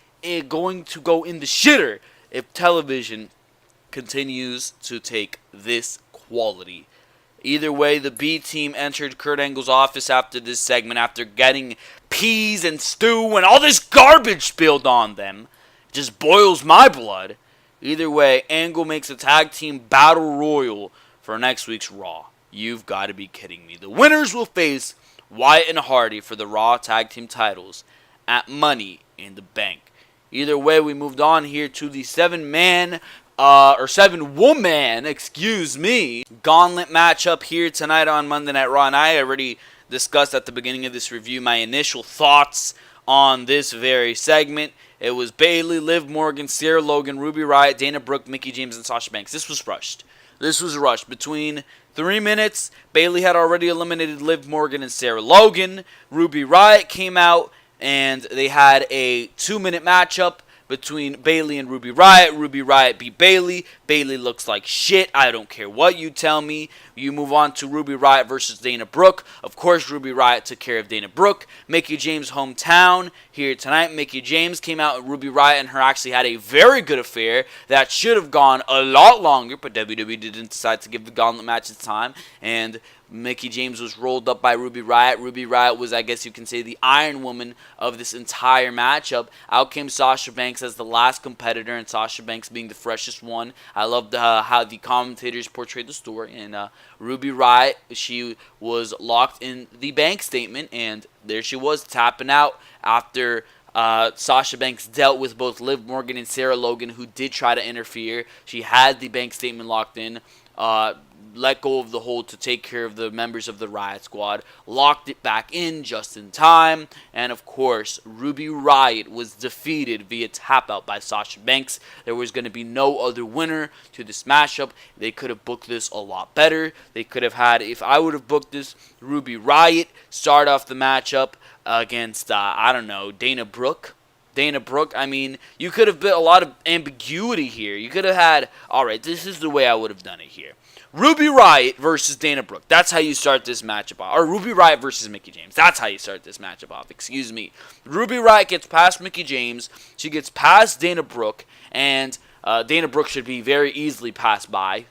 going to go in the shitter if television continues to take this quality. Either way, the B team entered Kurt Angle's office after this segment after getting peas and stew and all this garbage spilled on them. It just boils my blood. Either way, Angle makes a tag team battle royal for next week's Raw. You've got to be kidding me. The winners will face Wyatt and Hardy for the Raw tag team titles at Money in the Bank. Either way, we moved on here to the 7-woman gauntlet matchup here tonight on Monday Night Raw. And I already discussed at the beginning of this review my initial thoughts on this very segment. It was Bayley, Liv Morgan, Sarah Logan, Ruby Riott, Dana Brooke, Mickie James, and Sasha Banks. This was rushed. This was rushed. Between 3 minutes, Bayley had already eliminated Liv Morgan and Sarah Logan. Ruby Riott came out, and they had a 2-minute matchup between Bayley and Ruby Riott. Ruby Riott beat Bayley. Bayley looks like shit. I don't care what you tell me. You move on to Ruby Riott versus Dana Brooke. Of course, Ruby Riott took care of Dana Brooke. Mickie James' hometown here tonight. Mickie James came out, and Ruby Riott and her actually had a very good affair that should have gone a lot longer, but WWE didn't decide to give the gauntlet match its time, and Mickie James was rolled up by Ruby Riott. Ruby Riott was, I guess you can say, the Iron Woman of this entire matchup. Out came Sasha Banks as the last competitor, and Sasha Banks being the freshest one. I loved how the commentators portrayed the story. And Ruby Riott, she was locked in the bank statement, and there she was tapping out after Sasha Banks dealt with both Liv Morgan and Sarah Logan, who did try to interfere. She had the bank statement locked in. Let go of the hold to take care of the members of the Riot Squad, locked it back in just in time, and of course, Ruby Riott was defeated via tap out by Sasha Banks. There was going to be no other winner to this matchup. They could have booked this a lot better. They could have had, if I would have booked this, Ruby Riott start off the matchup against, I don't know, Dana Brooke. Dana Brooke, I mean, you could have built a lot of ambiguity here. You could have had, alright, this is the way I would have done it here. Ruby Riott versus Dana Brooke. That's how you start this matchup off. Or Ruby Riott versus Mickie James. That's how you start this matchup off. Excuse me. Ruby Riott gets past Mickie James. She gets past Dana Brooke. And Dana Brooke should be very easily passed by.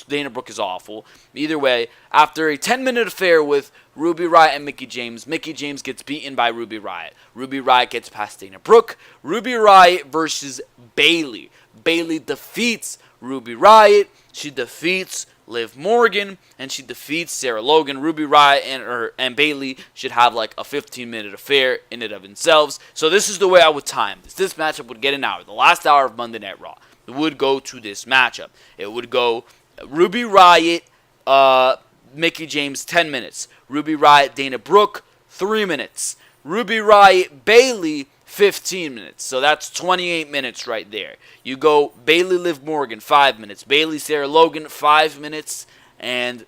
Dana Brooke is awful. Either way, after a 10-minute affair with Ruby Riott and Mickie James gets beaten by Ruby Riott. Ruby Riott gets past Dana Brooke. Ruby Riott versus Bayley. Bayley defeats Ruby Riott. She defeats Liv Morgan, and she defeats Sarah Logan. Ruby Riott and Bayley should have like a 15-minute affair in and of themselves. So this is the way I would time this. This matchup would get an hour. The last hour of Monday Night Raw would go to this matchup. It would go Ruby Riott, Mickie James, 10 minutes. Ruby Riott, Dana Brooke, 3 minutes. Ruby Riott, Bayley, 15 minutes. So that's 28 minutes right there. You go Bayley, Liv Morgan, 5 minutes. Bayley, Sarah Logan, 5 minutes. And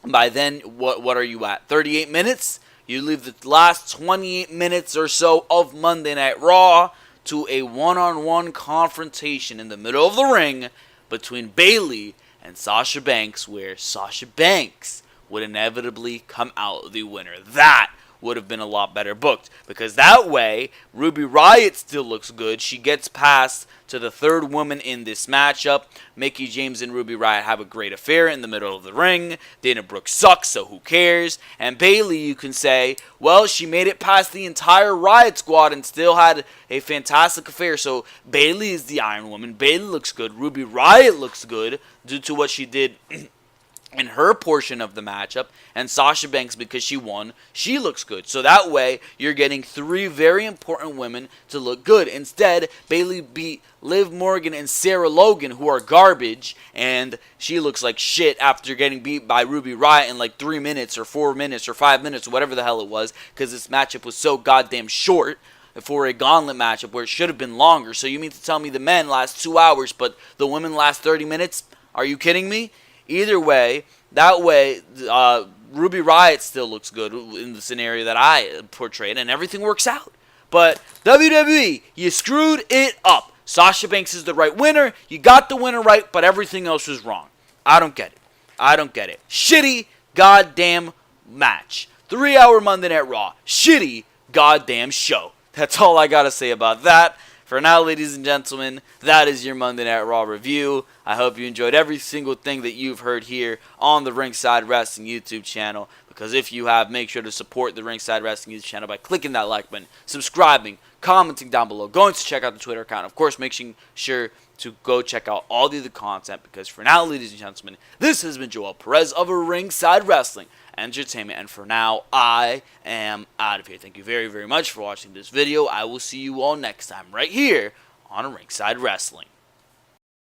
by then, what are you at? 38 minutes? You leave the last 28 minutes or so of Monday Night Raw to a one-on-one confrontation in the middle of the ring between Bayley and Sasha Banks, where Sasha Banks would inevitably come out the winner. That would have been a lot better booked, because that way Ruby Riott still looks good. She gets past to the third woman in this matchup. Mickie James and Ruby Riott have a great affair in the middle of the ring. Dana Brooke sucks, so who cares? And Bayley, you can say, well, she made it past the entire Riot Squad and still had a fantastic affair. So Bayley is the Iron Woman. Bayley looks good. Ruby Riott looks good due to what she did in her portion of the matchup, and Sasha Banks, because she won, she looks good. So that way, you're getting 3 very important women to look good. Instead, Bayley beat Liv Morgan and Sarah Logan, who are garbage, and she looks like shit after getting beat by Ruby Riott in like 3 minutes or 4 minutes or 5 minutes or whatever the hell it was, because this matchup was so goddamn short for a gauntlet matchup where it should have been longer. So you mean to tell me the men last 2 hours, but the women last 30 minutes? Are you kidding me? Either way, that way, Ruby Riott still looks good in the scenario that I portrayed, and everything works out. But WWE, you screwed it up. Sasha Banks is the right winner. You got the winner right, but everything else was wrong. I don't get it. I don't get it. Shitty goddamn match. 3-hour Monday Night Raw. Shitty goddamn show. That's all I gotta say about that. For now, ladies and gentlemen, that is your Monday Night Raw review. I hope you enjoyed every single thing that you've heard here on the Ringside Wrestling YouTube channel. Because if you have, make sure to support the Ringside Wrestling YouTube channel by clicking that like button, subscribing, commenting down below, going to check out the Twitter account. Of course, making sure to go check out all the other content. Because for now, ladies and gentlemen, this has been Joel Perez of Ringside Wrestling Entertainment, and for now, I am out of here. Thank you very, very much for watching this video. I will see you all next time right here on Ringside Wrestling.